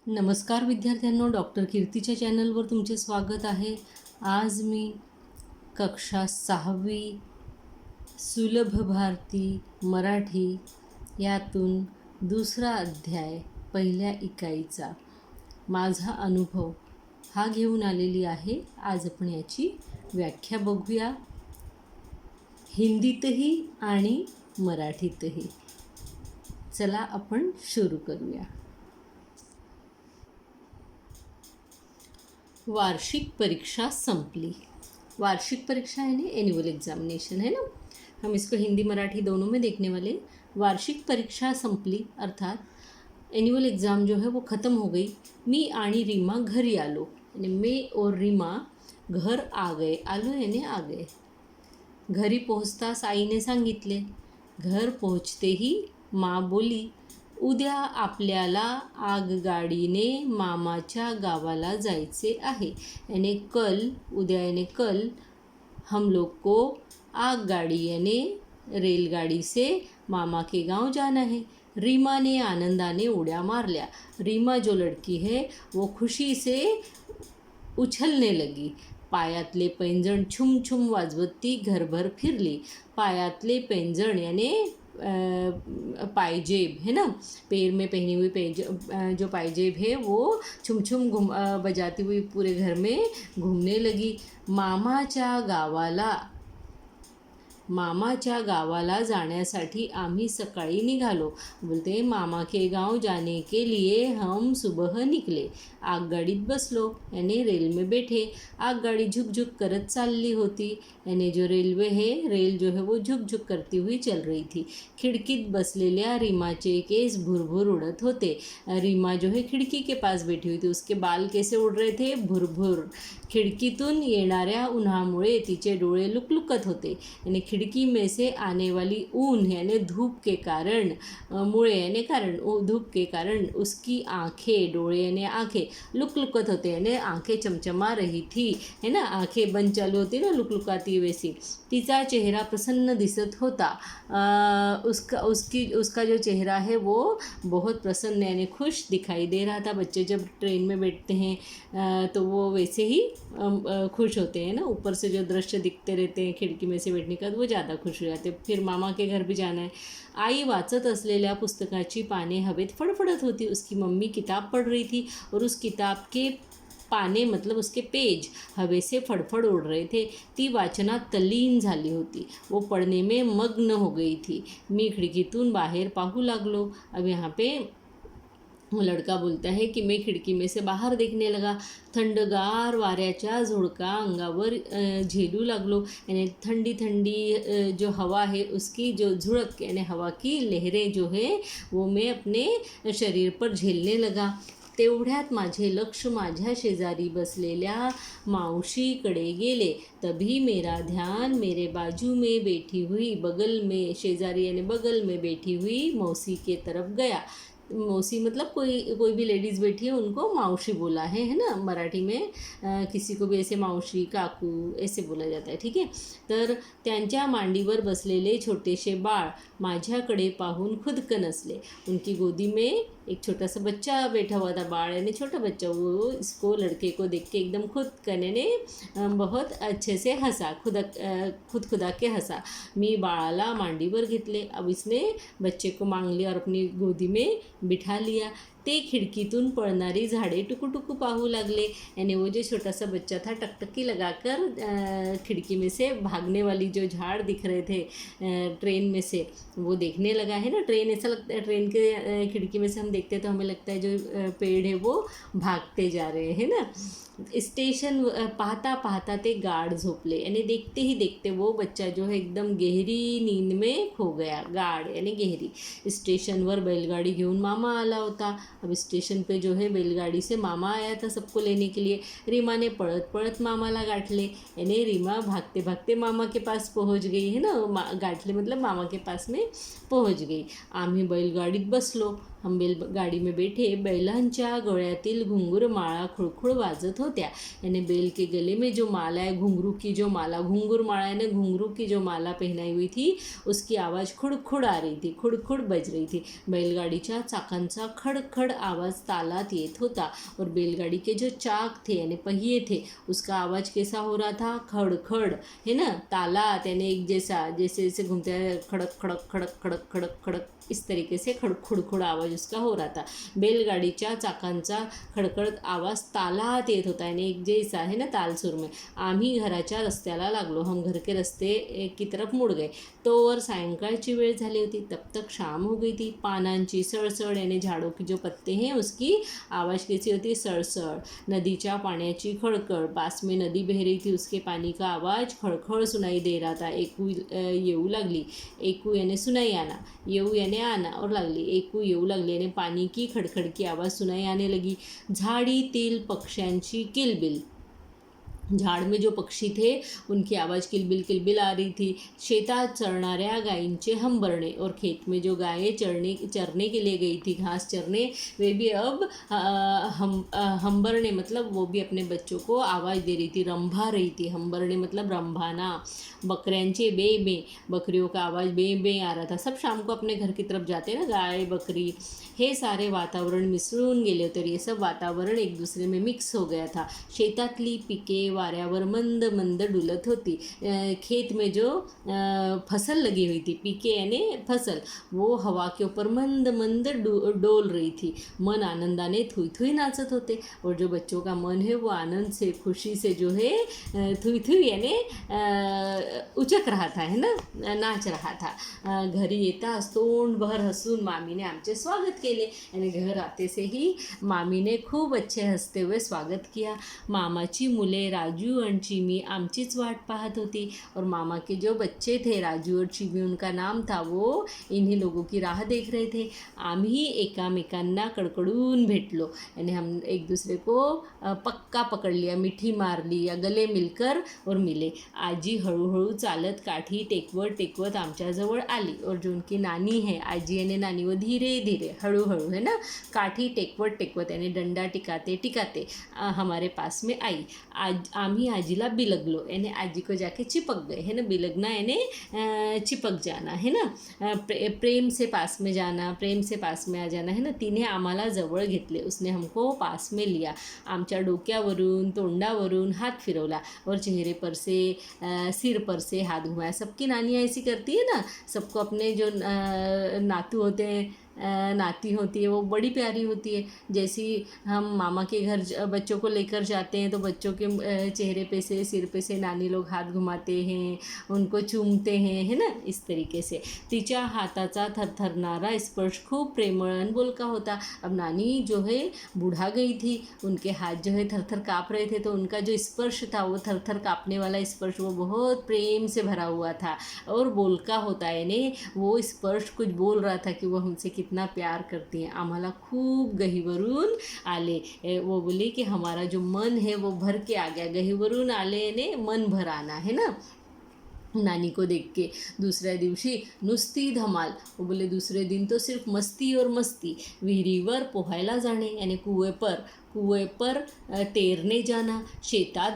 नमस्कार विद्यार्थ्यांनो, डॉक्टर कीर्तीच्या चॅनलवर तुमचे स्वागत आहे. आज मी कक्षा 6वी सुलभ भारती मराठी यातून दुसरा अध्याय पहिल्या इकाईचा माझा अनुभव हा घेऊन आलेली आहे. आज आपण याची व्याख्या बघूया, हिंदीतही आणि मराठीतही. चला आपण सुरू करूया. वार्षिक परीक्षा संपली. वार्षिक परीक्षा है ना, एनुअल एग्जामिनेशन है ना, हम इसको हिंदी मराठी दोनों में देखने वाले. वार्षिक परीक्षा संपली अर्थात एनुअल एग्ज़ाम जो है वो ख़त्म हो गई. मी आणि रीमा घरी आलो, यानी मैं और रीमा घर आ गए. आलो यानी आ गए. घरी पोहोचताच आईने सांगितले. घर पोहोचतेही माँ बोली, उद्या आपल्याला आगगाडीने मामाच्या गावाला जायचे आहे. यानी कल, उद्या यानी कल हम लोग को आगगाड़ी यानी रेलगाड़ी से मामा के गांव जाना है. रीमा ने आनंदाने उड्या मारल्या. रीमा जो लड़की है वो खुशी से उछलने लगी. पायातले पैंजण छुम छुम वाजवत ती घरभर फिरली. पायातले पैंजण यानी पायजेब है ना, पैर में पहनी हुई जो पायजेब है वो छुम छुम बजाती हुई पूरे घर में घूमने लगी. मामाच्या गावाला जाण्यासाठी आम्ही सकाळी निघालो. बोलते मामा के गांव जाने के लिए हम सुबह निकले. आगगाडीत बसलो यानी रेल में बैठे. आगगाडी झुकझुक करत चालली होती. यानी जो रेलवे है, रेल जो है वो झुकझुक करती हुई चल रही थी. खिड़कीत बसलेल्या रीमाचे केस भुरभुर उड़त होते. रीमा जो है खिड़की के पास बैठी हुई थी. उसके बाल कैसे उड़ रहे थे? भुरभुर. खिड़कीतून येणाऱ्या उन्हामुळे तिचे डोळे लुकलुकत होते. यानी खिड़की में से आने वाली ऊन यानी धूप के कारण, मुळे यानी कारण, धूप के कारण उसकी आंखें, डोळे यानी आंखें लुकलुकत होते. यानी आंखें चमचमा रही थी, है ना, आंखें बंद चालू होती ना लुकलुकाती वैसी. तिचा चेहरा प्रसन्न दिसत होता. उसका जो चेहरा है वो बहुत प्रसन्न यानी खुश दिखाई दे रहा था. बच्चे जब ट्रेन में बैठते हैं तो वो वैसे ही खुश होते हैं ना. ऊपर से जो दृश्य दिखते रहते हैं खिड़की में से बैठने का, वो ज़्यादा खुश हो जाते. फिर मामा के घर भी जाना है. आई वाचत असलेल्या पुस्तकाची पाने हवेत फडफडत होती. उसकी मम्मी किताब पढ़ रही थी और उस किताब के पाने मतलब उसके पेज हवे से फडफड उड़ रहे थे. ती वाचनात तल्लीन झाली होती. वो पढ़ने में मग्न हो गई थी. मी खिड़कीतून बाहेर पाहू लागलो. अब यहाँ पे वो लड़का बोलता है कि मैं खिड़की में से बाहर देखने लगा. थंडगार वाऱ्याच्या झोडका अंगावर झेलू लागलो. यानी ठंडी ठंडी जो हवा है उसकी जो झुड़क यानी हवा की लहरें जो है वो मैं अपने शरीर पर झेलने लगा. तेवढ्यात माझे लक्ष माझ्या शेजारी बसलेल्या मावशीकडे गेले. तभी मेरा ध्यान मेरे बाजू में बैठी हुई, बगल में, शेजारी यानी बगल में बैठी हुई मौसी के तरफ गया. मौसी मतलब कोई भी लेडीज़ बैठी है उनको मावशी बोला है ना. मराठी में किसी को भी ऐसे मावशी, काकू ऐसे बोला जाता है, ठीक है. तर त्यांच्या मांडीवर बसलेले छोटेसे बाळ माझ्याकडे पाहून खुदकन हंसले. उनकी गोदी में एक छोटा सा बच्चा बैठा हुआ था. बाळ यानी छोटा बच्चा. वो इसको, लड़के को देख के एकदम खुदकन यानी बहुत अच्छे से हंसा, खुदा के हंसा. मी बाळाला मांडीवर घेतले. अब इसने बच्चे को मांग लिया और अपनी गोदी में बिठा लिया. ते खिड़कीतून पळणारी झाडे टुकू पाहू लागले. यानी वो जो छोटा सा बच्चा था टकटकी लगाकर खिड़की में से भागने वाली जो झाड़ दिख रहे थे ट्रेन में से, वो देखने लगा है ना. ट्रेन ऐसा लगता है, ट्रेन के खिड़की में से हम देखते तो हमें लगता है जो पेड़ है वो भागते जा रहे हैं ना. स्टेशन पाहता पाहता ते गाढ झोपले. यानी देखते ही देखते वो बच्चा जो है एकदम गहरी नींद में खो गया. गाढ यानी गहरी. स्टेशनवर बैलगाड़ी घेऊन मामा आला होता. अब स्टेशन पे जो है बैलगाड़ी से मामा आया था सबको लेने के लिए. रीमा ने पढ़त पढ़त मामाला गाठले. यानी रीमा भागते भागते मामा के पास पहुंच गई है ना. गाठले मतलब मामा के पास में पहुंच गई. आम्ही बैलगाडीत बसलो. हम बैलगाड़ी में बैठे बैलांच्या गळ्यातील घुंगूर माळा खुळखुळ वाजत होत्या। यानी बैल के गले में जो माला है, घुंघरू की जो माला, घुंघरू माला यानी घुंघरू की जो माला पहनाई हुई थी उसकी आवाज़ खुड़खुड़ आ रही थी, खुड़खुड़ बज रही थी। बैलगाड़ीच्या चाकांचा खड़खड़ आवाज़ तालात येत होता और बैलगाड़ी के जो चाक थे यानी पहिए थे उसका आवाज़ कैसा हो रहा था, खड़खड़, है ना, तालात यानी एक जैसा, जैसे जैसे घूमते हैं खड़क खड़क खड़क खड़क खड़क खड़क, इस तरीके से खुड़खुड़ आवाज़ उसका हो रहा था। बैलगाड़ीच्या चाकांचा खडखडत आवाज़ तालात येत होता यानी एक जैसा, है ना, तालसूर में। आम्ही घराच्या रस्त्याला लागलो, हम घर के रस्ते की तरफ मुड़ गए। तोवर सायंकाळची वेळ झाली होती, तब तक शाम हो गई थी। पानांची सळसळ यानी झाड़ों की जो पत्ते हैं उसकी आवाज़ कैसी होती है, सळसळ। नदीच्या पाण्याची खळखळ, पास में नदी बह रही थी, उसके पानी का आवाज़ खळखळ सुनाई दे रहा था। एकू येऊ लागली, एकू यानी सुनाई आना, येऊ यानी आना और लागली, एकू येऊ लागली यानी पानी की खड़खड़ की आवाज़ सुनाई आने लगी। झाड़ीतील पक्ष्यांची किलबिल, झाड़ में जो पक्षी थे उनकी आवाज़ किलबिल आ रही थी। शेतात चरणाऱ्या गायींचे हंबरणे, और खेत में जो गायें चरने के लिए गई थी, घास चरने, वे भी अब हंबरणे मतलब वो भी अपने बच्चों को आवाज़ दे रही थी, रंभा रही थी। हंबरणे मतलब रंभाना। बकऱ्यांचे बे बे, बकरियों का आवाज़ बे बे आ रहा था। सब शाम को अपने घर की तरफ जाते ना, गाय बकरी, हे सारे वातावरण मिसळून गेले होते और ये सब वातावरण एक दूसरे में मिक्स हो गया था। शेतातली पिके वाऱ्यावर मंद मंद डुलत होती। खेत में जो फसल लगी हुई थी, पिके यानी फसल, वो हवा के ऊपर मंद मंद डोल रही थी। मन आनंदाने थुई थुई नाचत होते, और जो बच्चों का मन है वो आनंद से, खुशी से जो है थुई थुई यानी उचक रहा था, है ना, नाच रहा था। घरी येताच तोंडभर हसून मामीने आमचे स्वागत केले, यानी घर आते से ही मामी ने खूब अच्छे हंसते हुए स्वागत किया। मामाची मुले राजू और चिमी आमचीच वाट पाहत होती, और मामा के जो बच्चे थे राजू और चिमी, उनका नाम था, वो इन्हीं लोगों की राह देख रहे थे। आम्ही एकामेकांना कडकडून भेटलो, यानी हम एक दूसरे को पक्का पकड़ लिया, मिठी मार ली या गले मिलकर और मिले। आजी हळूहळू चालत काठी टेकवत आमच्याजवळ आली, और जो उनकी नानी है, आजी यानी नानी, वो धीरे धीरे हळूहळू, है ना, काठी टेकवत यानी डंडा टिकाते हमारे पास में आई। आम्ही आजीला बिलगलो यानी आजी को जाके चिपक गए, है ना, बिलगना यानी चिपक जाना, है ना, प्रेम से पास में जाना, प्रेम से पास में आ जाना, है ना। तिने आम्हाला जवळ घेतले, उसने हमको पास में लिया, आमच्या डोक्यावरून तोंडावरून हात फिरवला और चेहरे पर से सिर पर से हाथ घुमाया। सबकी नानियाँ ऐसी करती है ना, सबको अपने जो नातू होते हैं, नाती होती है, वो बड़ी प्यारी होती है। जैसी हम मामा के घर बच्चों को लेकर जाते हैं तो बच्चों के चेहरे पे से, सिर पे से नानी लोग हाथ घुमाते हैं, उनको चूमते हैं, है ना, इस तरीके से। तिच्या हाताचा थरथरणारा स्पर्श खूब प्रेमळ अनबोलका होता। अब नानी जो है बूढ़ा गई थी, उनके हाथ जो है थरथर काँप रहे थे, तो उनका जो स्पर्श था वो थरथर काँपने वाला स्पर्श, वो बहुत प्रेम से भरा हुआ था और बोलका होता है, यानी वो स्पर्श कुछ बोल रहा था कि वो हमसे कितना प्यार करती हैं। आम्हाला खूब गहीवरून आले, वो बोली कि हमारा जो मन है वो भर के आ गया। गहीवरून आले यानी मन भर आना, है ना, नानी को देख के। दूसऱ्या दिवशी नुसती धमाल, वो बोले दूसरे दिन तो सिर्फ मस्ती और मस्ती। विहिरीवर पोहायला जाणे यानी कुएं पर तैरने जाना, शेतात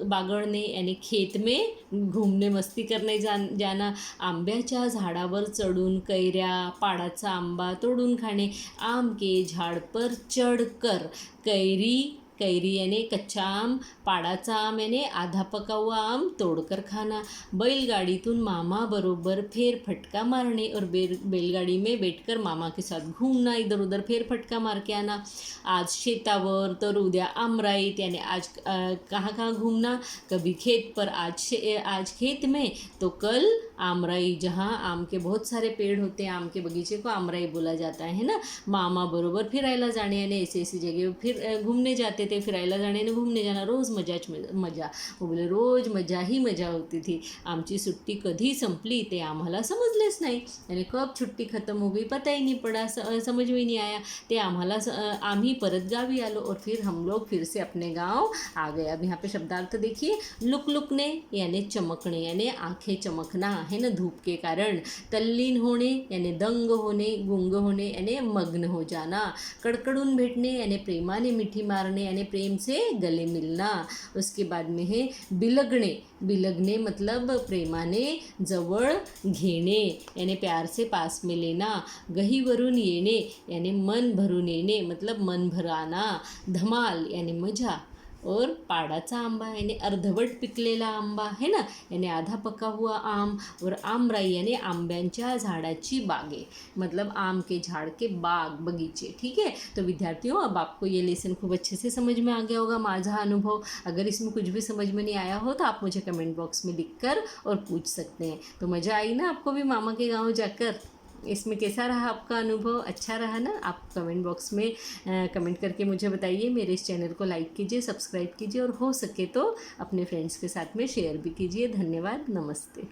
बागडणे यानी खेत में घूमने मस्ती करने जाना, आंब्याच्या झाडावर चढून कैऱ्या, पाडाचा आंबा तोडून खाणे, आम के झाड़ पर चढ़कर कैरी यानी कच्चा आम, पाडाचा आम यानी आधा पका हुआ आम तोड़कर खाना, बैलगाड़ीतून मामा बरोबर फेर फटका मारने और बैलगाड़ी में बैठकर मामा के साथ घूमना, इधर उधर फेर फटका मार के आना। आज शेतावर तर उद्या आमराईत यानी आज कहाँ घूमना, कभी खेत पर, आज खेत में तो कल आमराई, जहाँ आम के बहुत सारे पेड़ होते हैं, आम के बगीचे को आमराई बोला जाता है ना। मामा बरोबर फिरायला जाणे यानी ऐसी जगह फिर घूमने जाते थे, फिरायला जाणे यानी घूमने जाना, रोज़ मजा। वो बोले रोज़ मजा ही मजा होती थी। आमची सुट्टी कधी संपली ते आम्हाला समजलेच नाही, यानी कब छुट्टी खत्म हो गई पता ही नहीं पड़ा, समझ में नहीं आया। ते आम्ही परत गावी आलो और फिर हम लोग फिर से अपने गाँव आ गए। अब यहाँ पे शब्दार्थ देखिए, लुकलुकने यानी चमकने यानी आंखें चमकना, है ना, धूप के कारण। तल्लीन होणे यानी दंग होणे, गुंग होणे यानी मग्न हो जाना। कड़कड़ून भेटणे यानी प्रेमाने मिठी मारणे यानी प्रेम से गले मिलना। उसके बाद में है बिलगणे। बिलगणे मतलब प्रेमाने जवळ घेणे यानी प्यार से पास में लेना। गहीवरून येणे यानी मन भरून येणे मतलब मन भराना। धमाल यानी मजा। और पाडाचा आंबा यानी अर्धवट पिकलेला आंबा है ना, यानी आधा पका हुआ आम। और आमराई यानी आंब्यांच्या झाडाची बागे, मतलब आम के झाड़ के बाग, बगीचे। ठीक है, तो विद्यार्थियों अब आपको ये लेसन खूब अच्छे से समझ में आ गया होगा, माझा अनुभव। अगर इसमें कुछ भी समझ में नहीं आया हो तो आप मुझे कमेंट बॉक्स में लिखकर और पूछ सकते हैं। तो मज़ा आई ना आपको भी मामा के गाँव जाकर? इसमें कैसा रहा आपका अनुभव? अच्छा रहा ना? आप कमेंट बॉक्स में कमेंट करके मुझे बताइए। मेरे इस चैनल को लाइक कीजिए, सब्सक्राइब कीजिए और हो सके तो अपने फ्रेंड्स के साथ में शेयर भी कीजिए। धन्यवाद, नमस्ते।